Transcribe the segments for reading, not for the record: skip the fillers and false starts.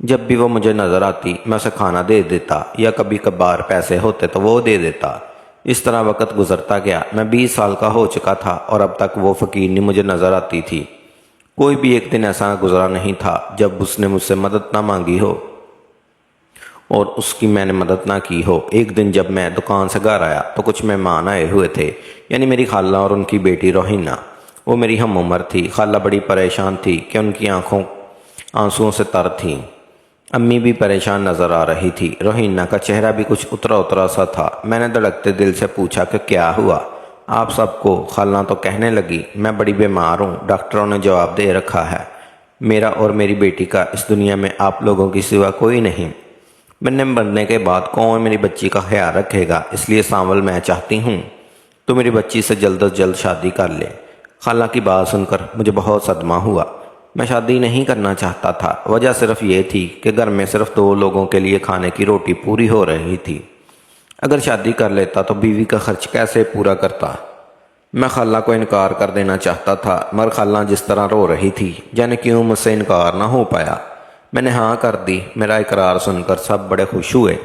جب بھی وہ مجھے نظر آتی میں اسے کھانا دے دیتا یا کبھی کبھار پیسے ہوتے تو وہ دے دیتا۔ اس طرح وقت گزرتا گیا۔ میں 20 سال کا ہو چکا تھا اور اب تک وہ فقیرنی مجھے نظر آتی تھی۔ کوئی بھی ایک دن ایسا گزرا نہیں تھا جب اس نے مجھ سے مدد نہ مانگی ہو اور اس کی میں نے مدد نہ کی ہو۔ ایک دن جب میں دکان سے گھر آیا تو کچھ مہمان آئے ہوئے تھے، یعنی میری خالہ اور ان کی بیٹی روحینہ۔ وہ میری ہم عمر تھی۔ خالہ بڑی پریشان تھی کہ ان کی آنکھوں آنسوؤں سے تر تھیں۔ امی بھی پریشان نظر آ رہی تھی۔ روحینہ کا چہرہ بھی کچھ اترا اترا سا تھا۔ میں نے دھڑکتے دل سے پوچھا کہ کیا ہوا آپ سب کو؟ خالہ تو کہنے لگی میں بڑی بیمار ہوں، ڈاکٹروں نے جواب دے رکھا ہے میرا اور میری بیٹی کا اس دنیا میں آپ لوگوں کی سوا کوئی نہیں۔ بننے کے بعد کون میری بچی کا خیال رکھے گا؟ اس لیے سانول میں چاہتی ہوں تو میری بچی سے جلد از جلد شادی کر لے۔ خالہ کی بات سن کر مجھے بہت صدمہ ہوا۔ میں شادی نہیں کرنا چاہتا تھا۔ وجہ صرف یہ تھی کہ گھر میں صرف 2 لوگوں کے لیے کھانے کی روٹی پوری ہو رہی تھی۔ اگر شادی کر لیتا تو بیوی کا خرچ کیسے پورا کرتا؟ میں خالہ کو انکار کر دینا چاہتا تھا، مگر خالہ جس طرح رو رہی تھی جانے کیوں مجھ سے انکار نہ ہو پایا۔ میں نے ہاں کر دی۔ میرا اقرار سن کر سب بڑے خوش ہوئے۔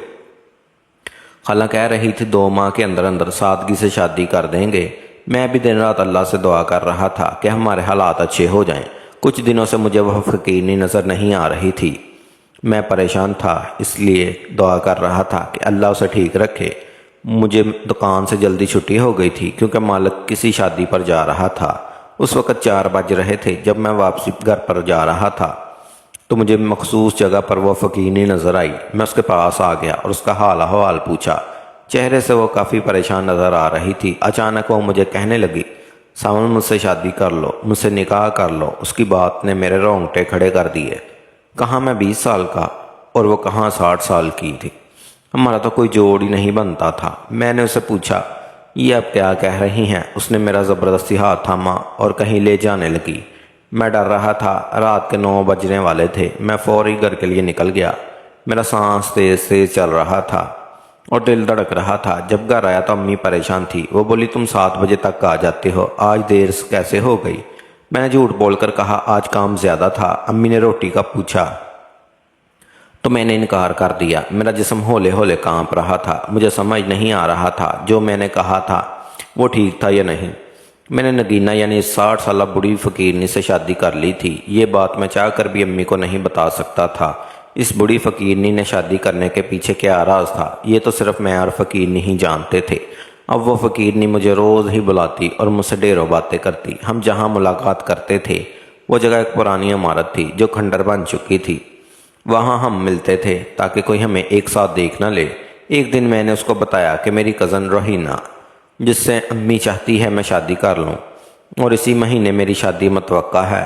خالہ کہہ رہی تھی 2 ماہ کے اندر اندر سادگی سے شادی کر دیں گے۔ میں بھی دن رات اللہ سے دعا کر رہا تھا کہ ہمارے حالات اچھے ہو جائیں۔ کچھ دنوں سے مجھے وہ فقیرنی نظر نہیں آ رہی تھی۔ میں پریشان تھا، اس لیے دعا کر رہا تھا کہ اللہ اسے ٹھیک رکھے۔ مجھے دکان سے جلدی چھٹی ہو گئی تھی کیونکہ مالک کسی شادی پر جا رہا تھا۔ اس وقت 4 بج رہے تھے۔ جب میں واپسی گھر پر جا رہا تھا تو مجھے مخصوص جگہ پر وہ فقیرنی نظر آئی۔ میں اس کے پاس آ گیا اور اس کا حال احوال پوچھا۔ چہرے سے وہ کافی پریشان نظر آ رہی تھی۔ اچانک وہ مجھے کہنے لگی ساون مجھ سے شادی کر لو، مجھ سے نکاح کر لو۔ اس کی بات نے میرے رونگٹے کھڑے کر دیے۔ کہاں میں 20 سال کا اور وہ کہاں 60 سال کی تھی۔ ہمارا تو کوئی جوڑ ہی نہیں بنتا تھا۔ میں نے اسے پوچھا یہ اب کیا کہہ رہی ہیں؟ اس نے میرا زبردستی ہاتھ تھاما اور کہیں لے جانے لگی۔ میں ڈر رہا تھا۔ رات کے 9 بجنے والے تھے۔ میں فوری گھر کے لیے نکل گیا۔ میرا سانس تیز تیز چل رہا تھا اور دل دھڑک رہا تھا۔ جب گھر آیا تو امی پریشان تھی۔ وہ بولی تم 7 بجے تک آ جاتے ہو، آج دیر کیسے ہو گئی؟ میں نے جھوٹ بول کر کہا آج کام زیادہ تھا۔ امی نے روٹی کا پوچھا تو میں نے انکار کر دیا۔ میرا جسم ہولے ہولے کانپ رہا تھا۔ مجھے سمجھ نہیں آ رہا تھا جو میں نے کہا تھا وہ ٹھیک تھا یا نہیں۔ میں نے نگینہ یعنی 60 سالہ بڑی فقیرنی سے شادی کر لی تھی۔ یہ بات میں چاہ کر بھی امی کو نہیں بتا سکتا تھا۔ اس بڑی فقیرنی نے شادی کرنے کے پیچھے کیا راز تھا یہ تو صرف میں اور فقیرنی ہی جانتے تھے۔ اب وہ فقیرنی مجھے روز ہی بلاتی اور مجھ سے ڈھیروں باتیں کرتی۔ ہم جہاں ملاقات کرتے تھے وہ جگہ ایک پرانی عمارت تھی جو کھنڈر بن چکی تھی۔ وہاں ہم ملتے تھے تاکہ کوئی ہمیں ایک ساتھ دیکھ نہ لے۔ ایک دن میں نے اس کو بتایا کہ میری کزن روحینہ جس سے امی چاہتی ہے میں شادی کر لوں اور اسی مہینے میری شادی متوقع ہے۔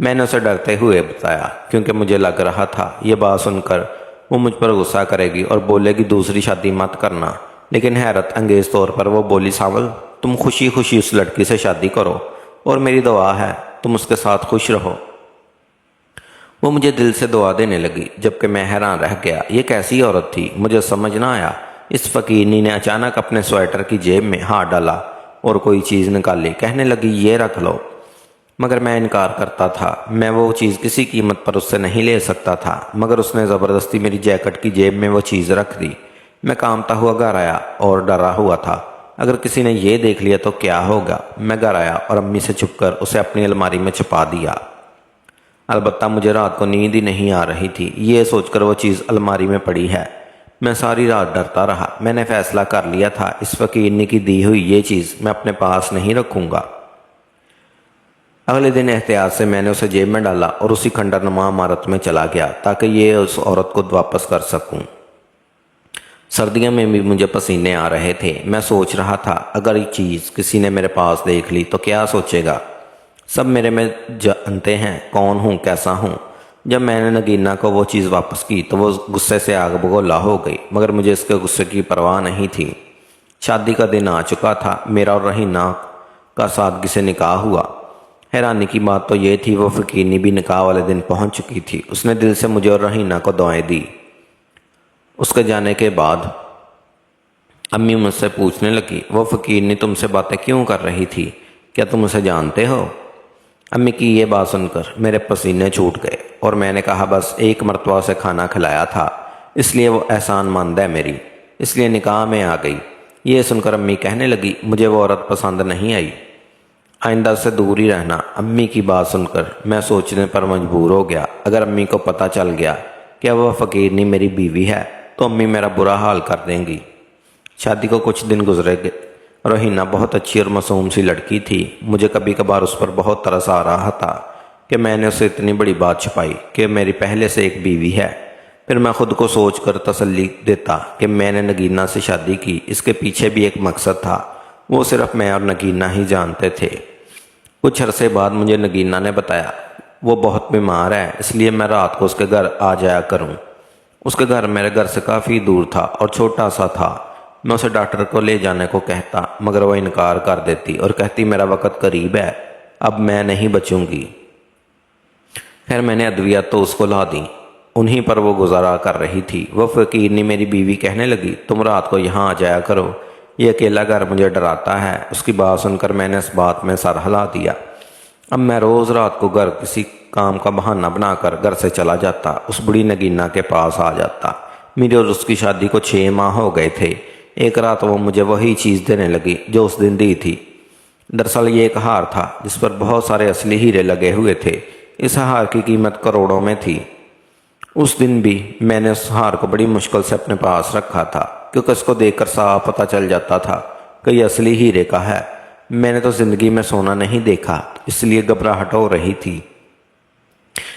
میں نے اسے ڈرتے ہوئے بتایا کیونکہ مجھے لگ رہا تھا یہ بات سن کر وہ مجھ پر غصہ کرے گی اور بولے گی دوسری شادی مت کرنا، لیکن حیرت انگیز طور پر وہ بولی ساول تم خوشی خوشی اس لڑکی سے شادی کرو اور میری دعا ہے تم اس کے ساتھ خوش رہو۔ وہ مجھے دل سے دعا دینے لگی جبکہ میں حیران رہ گیا یہ کیسی عورت تھی، مجھے سمجھ نہ آیا۔ اس فقیرنی نے اچانک اپنے سویٹر کی جیب میں ہاتھ ڈالا اور کوئی چیز نکالی، کہنے لگی یہ رکھ لو، مگر میں انکار کرتا تھا۔ میں وہ چیز کسی قیمت پر اس سے نہیں لے سکتا تھا، مگر اس نے زبردستی میری جیکٹ کی جیب میں وہ چیز رکھ دی۔ میں کانپتا ہوا گھر آیا اور ڈرا ہوا تھا اگر کسی نے یہ دیکھ لیا تو کیا ہوگا۔ میں گھر آیا اور امی سے چھپ کر اسے اپنی الماری میں چھپا دیا۔ البتہ مجھے رات کو نیند ہی نہیں آ رہی تھی یہ سوچ کر وہ چیز الماری میں پڑی ہے۔ میں ساری رات ڈرتا رہا۔ میں نے فیصلہ کر لیا تھا اس فقیرنی کی دی ہوئی یہ چیز میں اپنے پاس نہیں رکھوں گا۔ اگلے دن احتیاط سے میں نے اسے جیب میں ڈالا اور اسی کھنڈر نما عمارت میں چلا گیا تاکہ یہ اس عورت کو واپس کر سکوں۔ سردیوں میں بھی مجھے پسینے آ رہے تھے۔ میں سوچ رہا تھا اگر یہ چیز کسی نے میرے پاس دیکھ لی تو کیا سوچے گا؟ سب میرے میں جانتے ہیں کون ہوں کیسا ہوں۔ جب میں نے نگینہ کو وہ چیز واپس کی تو وہ غصے سے آگ بگولا ہو گئی، مگر مجھے اس کے غصے کی پرواہ نہیں تھی۔ شادی کا دن آ چکا تھا۔ میرا اور روحینہ کا سادگی سے نکاح ہوا۔ حیرانی کی بات تو یہ تھی وہ فقیرنی بھی نکاح والے دن پہنچ چکی تھی۔ اس نے دل سے مجھے اور روحینہ کو دعائیں دی۔ اس کے جانے کے بعد امی مجھ سے پوچھنے لگی وہ فقیرنی تم سے باتیں کیوں کر رہی تھی؟ کیا تم اسے جانتے ہو؟ امی کی یہ بات سن کر میرے پسینے چھوٹ گئے۔ اور میں نے کہا بس ایک مرتبہ اسے کھانا کھلایا تھا، اس لیے وہ احسان مند ہے میری، اس لیے نکاح میں آ گئی۔ یہ سن کر امی کہنے لگی مجھے وہ عورت پسند نہیں آئی، آئندہ سے دور ہی رہنا۔ امی کی بات سن کر میں سوچنے پر مجبور ہو گیا، اگر امی کو پتہ چل گیا کہ اب وہ فقیرنی میری بیوی ہے تو امی میرا برا حال کر دیں گی۔ شادی کو کچھ دن گزرے گئے۔ روحینہ بہت اچھی اور معصوم سی لڑکی تھی۔ مجھے کبھی کبھار اس پر بہت ترس آ رہا تھا کہ میں نے اسے اتنی بڑی بات چھپائی کہ میری پہلے سے ایک بیوی ہے۔ پھر میں خود کو سوچ کر تسلی دیتا کہ میں نے نگینہ سے شادی کی، اس کے پیچھے بھی ایک مقصد تھا، وہ صرف میں اور نگینہ ہی جانتے تھے۔ کچھ عرصے بعد مجھے نگینہ نے بتایا وہ بہت بیمار ہے، اس لیے میں رات کو اس کے گھر آ جایا کروں۔ اس کے گھر میرے گھر سے کافی دور تھا اور چھوٹا سا تھا۔ میں اسے ڈاکٹر کو لے جانے کو کہتا مگر وہ انکار کر دیتی اور کہتی میرا وقت قریب ہے، اب میں نہیں بچوں گی۔ خیر میں نے ادویات تو اس کو لا دیں، انہیں پر وہ گزارا کر رہی تھی۔ وہ فقیرنی میری بیوی کہنے لگی تم رات کو یہاں آ جایا کرو، یہ اکیلا گھر مجھے ڈراتا ہے۔ اس کی بات سن کر میں نے اس بات میں سر ہلا دیا۔ اب میں روز رات کو گھر کسی کام کا بہانہ بنا کر گھر سے چلا جاتا، اس بڑی نگینہ کے پاس آ جاتا۔ میری اور اس کی شادی کو 6 ماہ ہو گئے تھے۔ ایک رات وہ مجھے وہی چیز دینے لگی جو اس دن دی تھی۔ دراصل یہ ایک ہار تھا جس پر بہت سارے اصلی ہیرے لگے ہوئے تھے۔ اس ہار کی قیمت کروڑوں میں تھی۔ اس دن بھی میں نے اس ہار کو بڑی مشکل سے اپنے پاس رکھا تھا کیونکہ اس کو دیکھ کر صاف پتہ چل جاتا تھا کہ یہ اصلی ہیرے کا ہے۔ میں نے تو زندگی میں سونا نہیں دیکھا، اس لیے گھبراہٹ ہو رہی تھی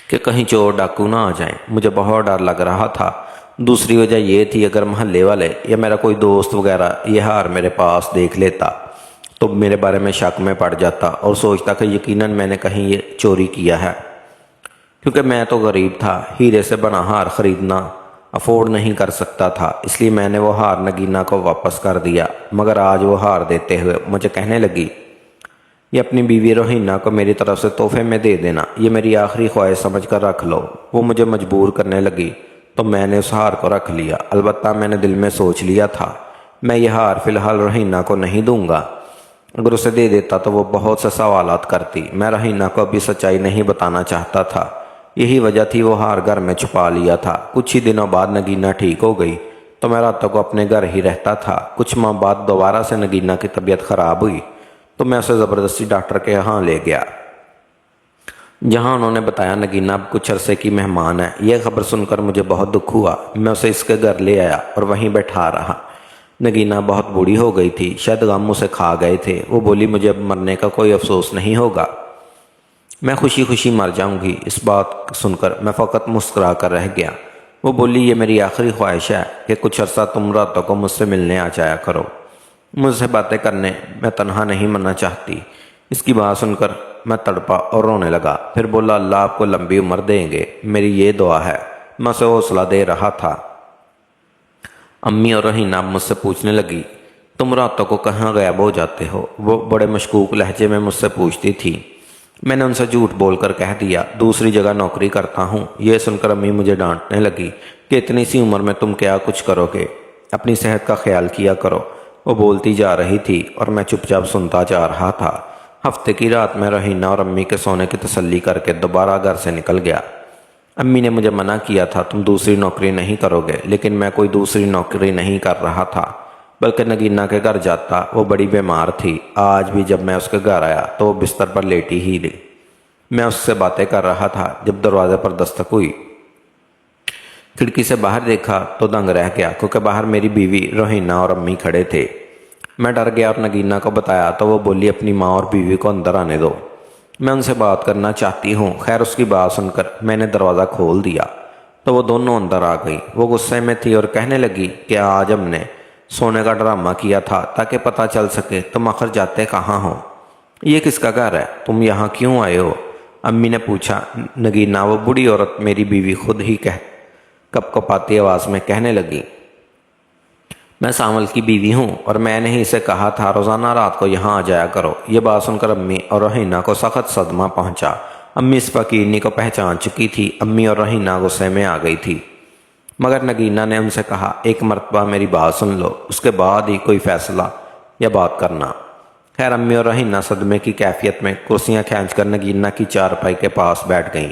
کہ کہیں چور ڈاکو نہ آ جائیں۔ مجھے بہت ڈر لگ رہا تھا۔ دوسری وجہ یہ تھی اگر محلے والے یا میرا کوئی دوست وغیرہ یہ ہار میرے پاس دیکھ لیتا تو میرے بارے میں شک میں پڑ جاتا اور سوچتا کہ یقیناً میں نے کہیں یہ چوری کیا ہے۔ کیونکہ میں تو غریب تھا، ہیرے سے بنا ہار خریدنا افورڈ نہیں کر سکتا تھا، اس لیے میں نے وہ ہار نگینہ کو واپس کر دیا۔ مگر آج وہ ہار دیتے ہوئے مجھے کہنے لگی یہ اپنی بیوی روحینہ کو میری طرف سے تحفے میں دے دینا، یہ میری آخری خواہش سمجھ کر رکھ لو۔ وہ مجھے مجبور کرنے لگی تو میں نے اس ہار کو رکھ لیا۔ البتہ میں نے دل میں سوچ لیا تھا میں یہ ہار فی الحال روحینہ کو نہیں دوں گا۔ اگر اسے دے دیتا تو وہ بہت سے سوالات کرتی۔ میں روحینہ کو ابھی سچائی نہیں بتانا چاہتا تھا، یہی وجہ تھی وہ ہار گھر میں چھپا لیا تھا۔ کچھ ہی دنوں بعد نگینہ ٹھیک ہو گئی تو میں راتوں کو اپنے گھر ہی رہتا تھا۔ کچھ ماہ بعد دوبارہ سے نگینہ کی طبیعت خراب ہوئی تو میں اسے زبردستی ڈاکٹر کے یہاں لے گیا، جہاں انہوں نے بتایا نگینہ اب کچھ عرصے کی مہمان ہے۔ یہ خبر سن کر مجھے بہت دکھ ہوا۔ میں اسے اس کے گھر لے آیا اور وہیں بیٹھا رہا۔ نگینہ بہت بوڑھی ہو گئی تھی، شاید غم اسے کھا گئے تھے۔ وہ بولی مجھے اب مرنے کا کوئی افسوس نہیں ہوگا، میں خوشی خوشی مر جاؤں گی۔ اس بات سن کر میں فقط مسکرا کر رہ گیا۔ وہ بولی یہ میری آخری خواہش ہے کہ کچھ عرصہ تم راتوں کو مجھ سے ملنے آ جایا کرو، مجھ سے باتیں کرنے میں تنہا نہیں مرنا چاہتی۔ اس کی بات سن کر میں تڑپا اور رونے لگا۔ پھر بولا اللہ آپ کو لمبی عمر دیں گے، میری یہ دعا ہے۔ میں اسے حوصلہ دے رہا تھا۔ امی اور روحینہ مجھ سے پوچھنے لگی تم راتوں کو کہاں غائب ہو جاتے ہو؟ وہ بڑے مشکوک لہجے میں مجھ سے پوچھتی تھی۔ میں نے ان سے جھوٹ بول کر کہہ دیا دوسری جگہ نوکری کرتا ہوں۔ یہ سن کر امی مجھے ڈانٹنے لگی کہ اتنی سی عمر میں تم کیا کچھ کرو گے، اپنی صحت کا خیال کیا کرو۔ وہ بولتی جا رہی تھی اور میں چپ چاپ سنتا جا رہا تھا۔ ہفتے کی رات میں روحینہ اور امی کے سونے کی تسلی کر کے دوبارہ گھر سے نکل گیا۔ امی نے مجھے منع کیا تھا تم دوسری نوکری نہیں کرو گے، لیکن میں کوئی دوسری نوکری نہیں کر رہا تھا بلکہ نگینہ کے گھر جاتا۔ وہ بڑی بیمار تھی۔ آج بھی جب میں اس کے گھر آیا تو وہ بستر پر لیٹی ہی تھی۔ میں اس سے باتیں کر رہا تھا جب دروازے پر دستک ہوئی۔ کھڑکی سے باہر دیکھا تو دنگ رہ گیا کیونکہ باہر میری بیوی روحینہ اور امی کھڑے تھے۔ میں ڈر گیا اور نگینہ کو بتایا تو وہ بولی اپنی ماں اور بیوی کو اندر آنے دو، میں ان سے بات کرنا چاہتی ہوں۔ خیر اس کی بات سن کر میں نے دروازہ کھول دیا تو وہ دونوں اندر آ گئیں۔ وہ غصے میں تھی اور کہنے لگی کہ آج ہم نے سونے کا ڈرامہ کیا تھا تاکہ پتہ چل سکے تم آخر جاتے کہاں ہو، یہ کس کا گھر ہے، تم یہاں کیوں آئے ہو؟ امی نے پوچھا۔ نگینہ وہ بوڑھی عورت میری بیوی خود ہی کپ کپاتی آواز میں کہنے لگی میں سانول کی بیوی ہوں اور میں نے ہی اسے کہا تھا روزانہ رات کو یہاں آ جایا کرو۔ یہ بات سن کر امی اور روحینہ کو سخت صدمہ پہنچا۔ امی اس فقیرنی کو پہچان چکی تھی۔ امی اور روحینہ غصے میں آ گئی تھی، مگر نگینہ نے ان سے کہا ایک مرتبہ میری بات سن لو، اس کے بعد ہی کوئی فیصلہ یا بات کرنا۔ خیر امی اور روحینہ صدمے کی کیفیت میں کرسیاں کھینچ کر نگینہ کی چارپائی کے پاس بیٹھ گئیں۔